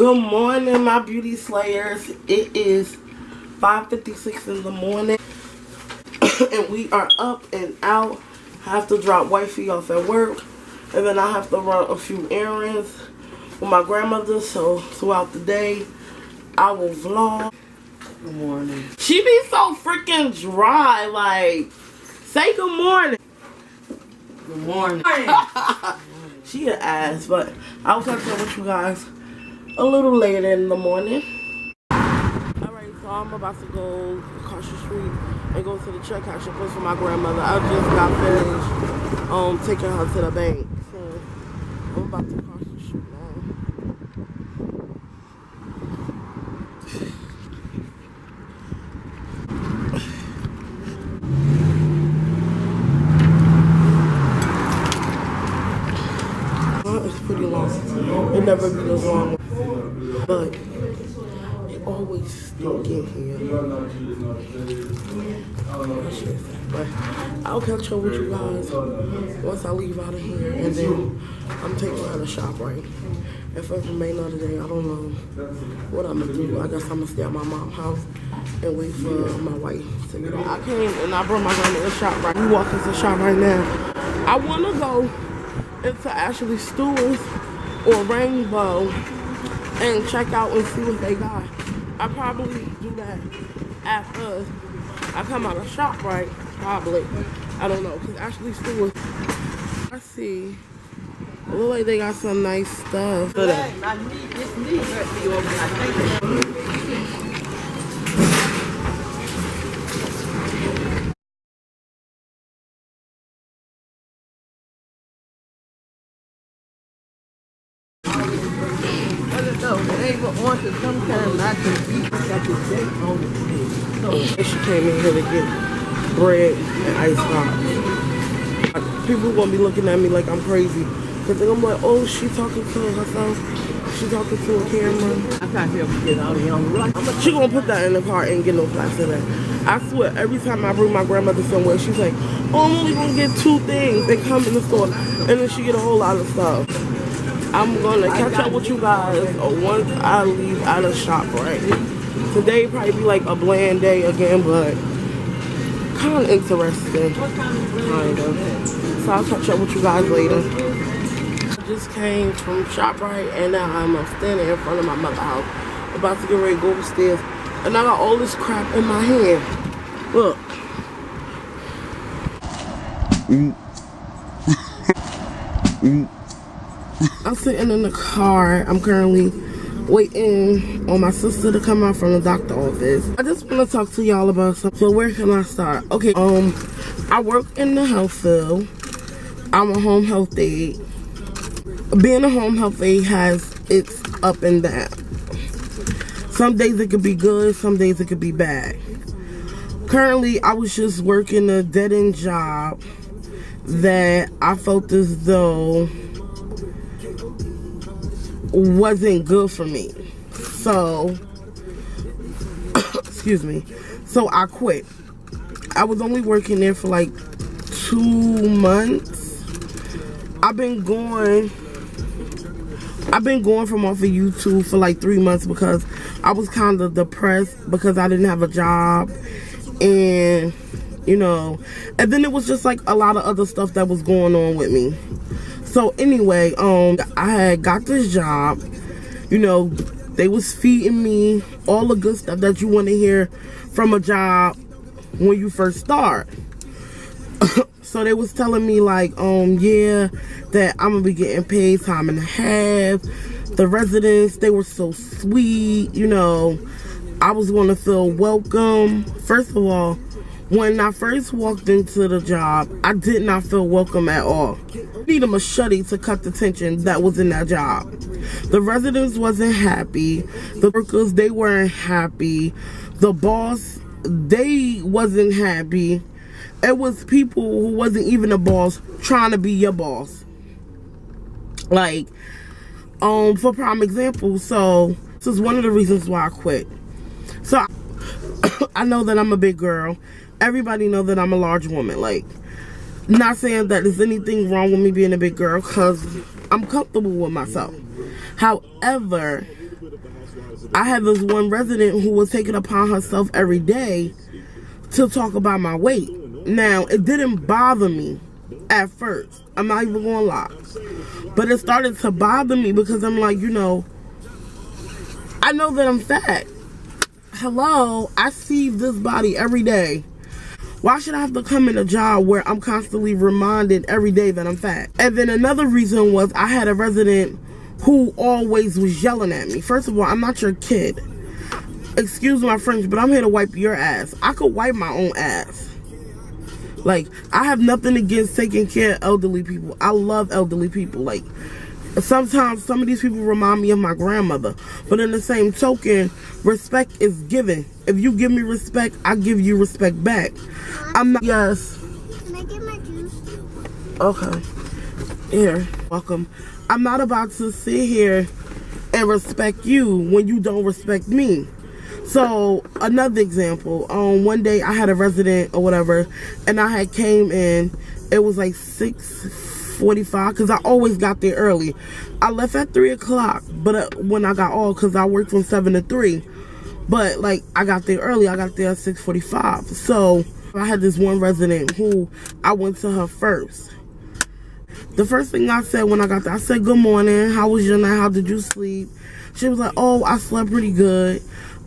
Good morning, my beauty slayers. It is 5:56 in the morning and we are up and out. I have to drop wifey off at work, and then I have to run a few errands with my grandmother, so throughout the day I will vlog. Good morning. She be so freaking dry, like, say good morning. Good morning. She an ass, but I'll catch up with you guys a little later in the morning. Alright, so I'm about to go across the street and go to the check cashing place for my grandmother. I just got finished taking her to the bank. So I'm about to cross the street now. It's pretty long. It never be this long. But it always still get here. But I'll catch up with you guys once I leave out of here, and then I'm taking her to ShopRite. And for the remainder of the day, I don't know what I'm gonna do. I guess I'm gonna stay at my mom's house and wait for my wife to get out. I came and I brought my grandma to ShopRite. We walking to ShopRite now. I wanna go into Ashley Stewart's or Rainbow and check out and see what they got. I probably do that after I come out of ShopRite, probably. I don't know, because Ashley Stewart's, I see, it look like they got some nice stuff. She came in here to get bread and ice pop. People gonna be looking at me like I'm crazy, cause I'm like, oh, she talking to herself. She talking to a camera. I can't help you get out of young. She gonna put that in the car and get no plastic in that. I swear, every time I bring my grandmother somewhere, she's like, oh, I'm only gonna get 2 things. They come in the store, and then she get a whole lot of stuff. I'm gonna catch up with you guys once I leave out of ShopRite. Today probably be like a bland day again, but kind of interesting. Kind of. So I'll catch up with you guys later. I just came from ShopRite and now I'm standing in front of my mother's house, about to get ready to go upstairs, and I got all this crap in my hand. Look. I'm sitting in the car. I'm currently waiting on my sister to come out from the doctor's office. I just want to talk to y'all about something. So where can I start? Okay, I work in the health field. I'm a home health aide. Being a home health aide has its up and down. Some days it could be good, some days it could be bad. Currently, I was just working a dead-end job that I felt as though wasn't good for me. So, excuse me. So I quit. I was only working there for like 2 months. I've been going from off of YouTube for like 3 months because I was kind of depressed because I didn't have a job, and you know, and then it was just like a lot of other stuff that was going on with me. So anyway, I had got this job, you know, they was feeding me all the good stuff that you want to hear from a job when you first start. So they was telling me like, yeah, that I'm gonna be getting paid time and a half. The residents, they were so sweet, you know, I was gonna feel welcome. First of all, when I first walked into the job, I did not feel welcome at all. I need a machete to cut the tension that was in that job. The residents wasn't happy. The workers, they weren't happy. The boss, they wasn't happy. It was people who wasn't even a boss trying to be your boss. Like, for prime example, so this is one of the reasons why I quit. So I know that I'm a big girl. Everybody know that I'm a large woman. Like, not saying that there's anything wrong with me being a big girl, because I'm comfortable with myself. However, I had this one resident who was taking upon herself every day to talk about my weight. Now, it didn't bother me at first. I'm not even gonna lie. But it started to bother me because I'm like, you know, I know that I'm fat. Hello, I see this body every day. Why should I have to come in a job where I'm constantly reminded every day that I'm fat? And then another reason was I had a resident who always was yelling at me. First of all, I'm not your kid. Excuse my French, but I'm here to wipe your ass. I could wipe my own ass. Like, I have nothing against taking care of elderly people. I love elderly people. Like, sometimes some of these people remind me of my grandmother. But in the same token, respect is given. If you give me respect, I give you respect back. I'm not... Yes. Can I get my juice? Okay. Here. Welcome. I'm not about to sit here and respect you when you don't respect me. So, another example. One day I had a resident or whatever, and I had came in. It was like 6:45 because I always got there early. I left at 3 o'clock, but when I got off, because I worked from 7 to 3. But, like, I got there early. I got there at 6:45. So, I had this one resident who I went to her first. The first thing I said when I got there, I said, "Good morning. How was your night? How did you sleep?" She was like, "Oh, I slept pretty good."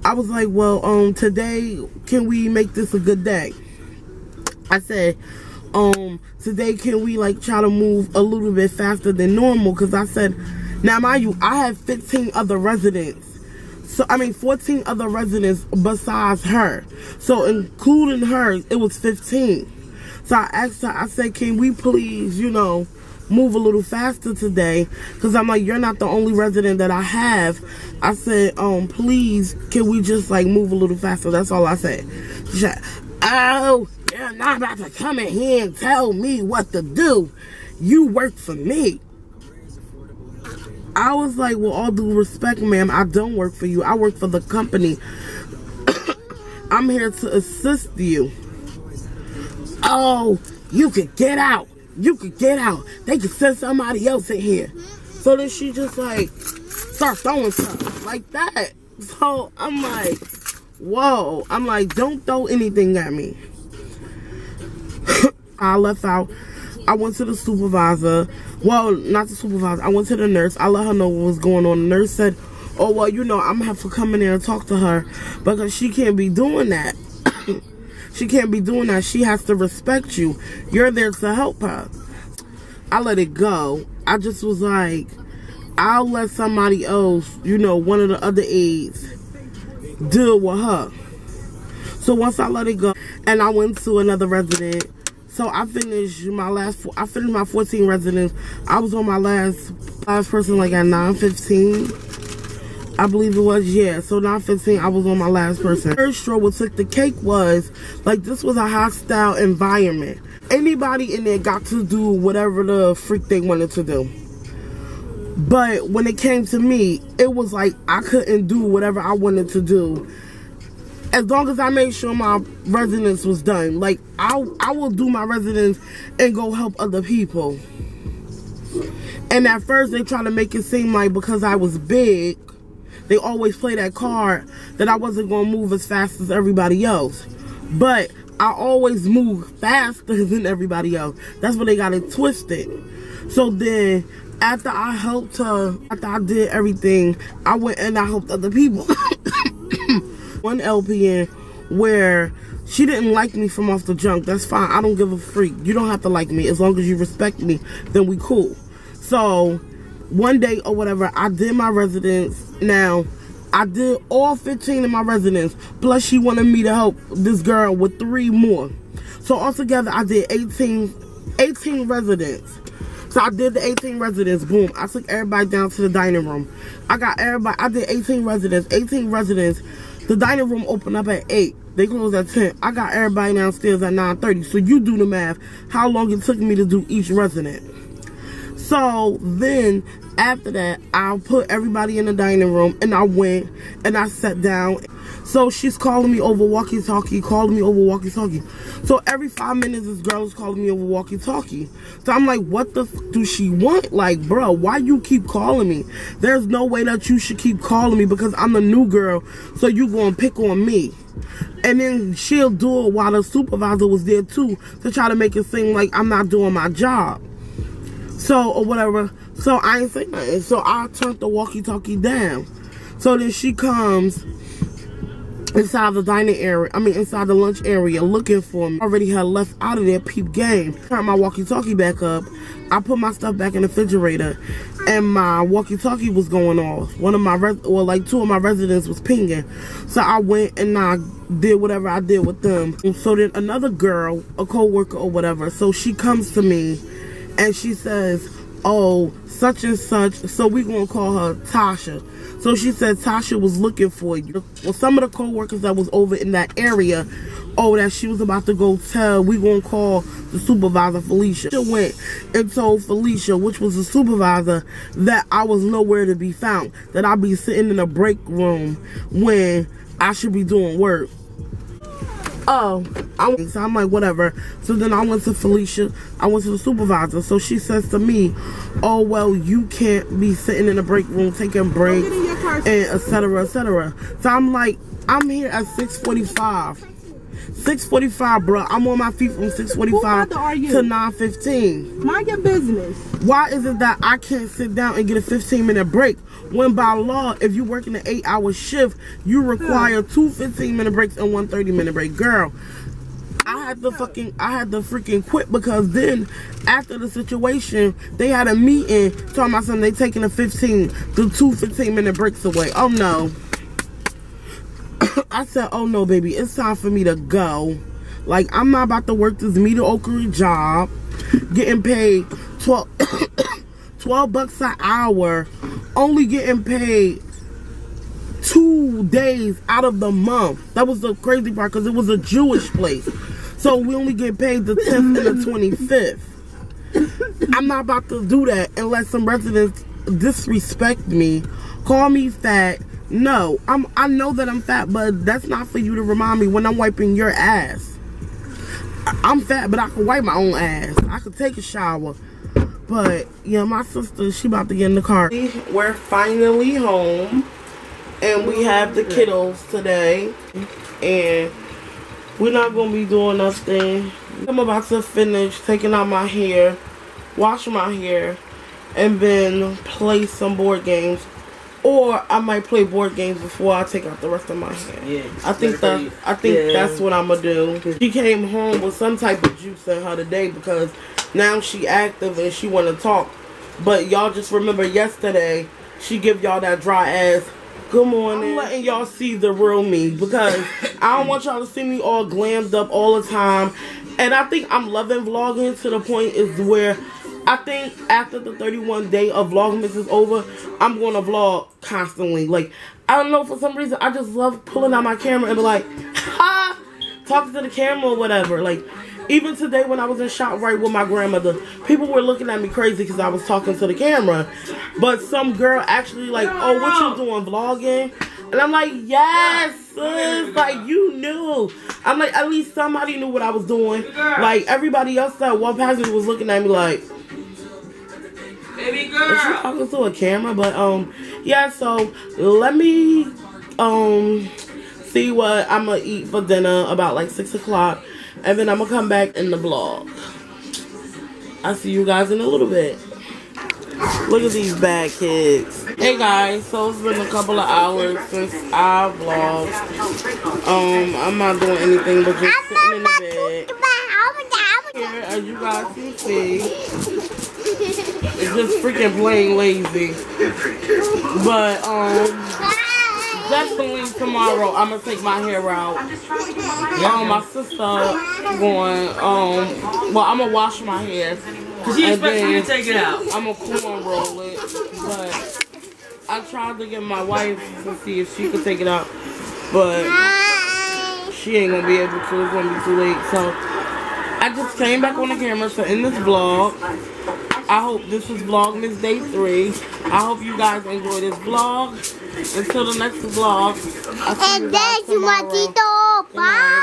I was like, "Well, today, can we make this a good day?" I said, today, can we, like, try to move a little bit faster than normal? Because I said, now, mind you, I have 15 other residents. So, 14 other residents besides her. So, including her, it was 15. So, I asked her, I said, "Can we please, you know, move a little faster today?" Because I'm like, "You're not the only resident that I have." I said, please, can we just, like, move a little faster?" That's all I said. She said, "Oh, you're not about to come in here and tell me what to do. You work for me." I was like, "Well, all due respect, ma'am, I don't work for you. I work for the company. I'm here to assist you." "Oh, you could get out. You could get out. They could send somebody else in here." So then she just, like, start throwing stuff like that. So I'm like, whoa. I'm like, don't throw anything at me. I left out. I went to the supervisor. Well, not the supervisor. I went to the nurse. I let her know what was going on. The nurse said, "Oh, well, you know, I'm going to have to come in there and talk to her because she can't be doing that." She can't be doing that. She has to respect you. You're there to help her. I let it go. I just was like, I'll let somebody else, you know, one of the other aides, deal with her. So once I let it go, and I went to another resident. So I finished my 14 residents. I was on my last person like at 9:15. I believe it was, yeah. So 9:15, I was on my last person. The first straw what took the cake was, like, this was a hostile environment. Anybody in there got to do whatever the freak they wanted to do. But when it came to me, it was like I couldn't do whatever I wanted to do. As long as I made sure my residence was done. Like, I will do my residence and go help other people. And at first, they try to make it seem like because I was big, they always play that card that I wasn't going to move as fast as everybody else. But I always move faster than everybody else. That's where they got it twisted. So then, after I helped her, after I did everything, I went and I helped other people. One LPN where she didn't like me from off the junk. That's fine. I don't give a freak. You don't have to like me. As long as you respect me, then we cool. So one day or whatever, I did my residence. Now, I did all 15 of my residents. Plus, she wanted me to help this girl with 3 more. So altogether, I did 18 residents. So I did the 18 residents. Boom. I took everybody down to the dining room. I got everybody. I did 18 residents. 18 residents. The dining room opened up at 8. They closed at 10. I got everybody downstairs at 9:30. So you do the math. How long it took me to do each resident. So then after that, I put everybody in the dining room and I went and I sat down. So she's calling me over walkie-talkie, So every 5 minutes, this girl is calling me over walkie-talkie. So I'm like, what the f do she want? Like, bro, why you keep calling me? There's no way that you should keep calling me because I'm the new girl, so you gonna pick on me. And then she'll do it while the supervisor was there too, to try to make it seem like I'm not doing my job. So, or whatever. So I ain't saying nothing. So I turned the walkie-talkie down. So then she comes inside the dining area, inside the lunch area looking for me. I already had left out of there, peep game. Turned my walkie-talkie back up. I put my stuff back in the refrigerator and my walkie-talkie was going off. Two of my residents was pinging. So I went and I did whatever I did with them. And so then another girl, a co-worker or whatever, so she comes to me and she says, oh, such and such, so we gonna call her Tasha. So she said Tasha was looking for you. Well, some of the co-workers that was over in that area, that she was about to go tell, we gonna call the supervisor, Felicia. She went and told Felicia, which was the supervisor, that I was nowhere to be found, that I'd be sitting in a break room when I should be doing work. So I'm like, whatever. So then I went to Felicia. I went to the supervisor. So she says to me, oh, well, you can't be sitting in the break room taking breaks and et cetera, et cetera. So I'm like, I'm here at 6:45. 6:45, bro. I'm on my feet from 6:45 to 9:15. Mind your business. Why is it that I can't sit down and get a 15-minute break? When by law, if you work in an 8-hour shift, you require 2 15-minute breaks and 1 30-minute break. Girl, I had to freaking quit because then after the situation, they had a meeting talking about something, they taking the 2 15-minute breaks away. Oh no. I said, oh no, baby, it's time for me to go. Like, I'm not about to work this mediocre job, getting paid 12 bucks an hour, only getting paid 2 days out of the month. That was the crazy part because it was a Jewish place. So we only get paid the 10th and the 25th. I'm not about to do that unless some residents disrespect me, call me fat. No, I know that I'm fat, but that's not for you to remind me when I'm wiping your ass. I'm fat, but I can wipe my own ass. I could take a shower. But, yeah, my sister, she about to get in the car. We're finally home. And we have the kiddos today. And we're not going to be doing nothing. I'm about to finish taking out my hair, wash my hair, and then play some board games. Or I might play board games before I take out the rest of my hair. Yeah, I think that's what I'm gonna do. She came home with some type of juice in her today because now she active and she wanna talk. But y'all just remember yesterday she give y'all that dry ass good morning. I'm letting y'all see the real me because I don't want y'all to see me all glammed up all the time. And I think I'm loving vlogging to the point is where I think after the 31 day of Vlogmas is over, I'm going to vlog constantly. Like, I don't know, for some reason, I just love pulling out my camera and be like, ha, talking to the camera or whatever. Like, even today when I was in ShopRite with my grandmother, people were looking at me crazy because I was talking to the camera. But some girl actually like, oh, what you doing, vlogging? And I'm like, yes, sis, like, you knew. I'm like, at least somebody knew what I was doing. Like, everybody else that walked past me was looking at me like, baby girl, is she talking to a camera? But yeah, so let me see what I'm gonna eat for dinner about like 6 o'clock, and then I'm gonna come back in the vlog. I'll see you guys in a little bit. Look at these bad kids. Hey guys, so it's been a couple of hours since I vlogged. I'm not doing anything but just sitting in the bed. Here, as you guys can see, it's just freaking plain lazy. But definitely tomorrow I'm gonna take my hair out. My sister going well, I'm gonna wash my hair. She expects me to take it out. I'm gonna corn roll it. But I tried to get my wife to see if she could take it out, but she ain't gonna be able to. It's gonna be too late. So I just came back on the camera to end this vlog. I hope this is Vlogmas Day 3. I hope you guys enjoy this vlog. Until the next vlog. I'll see you guys tomorrow. Good night.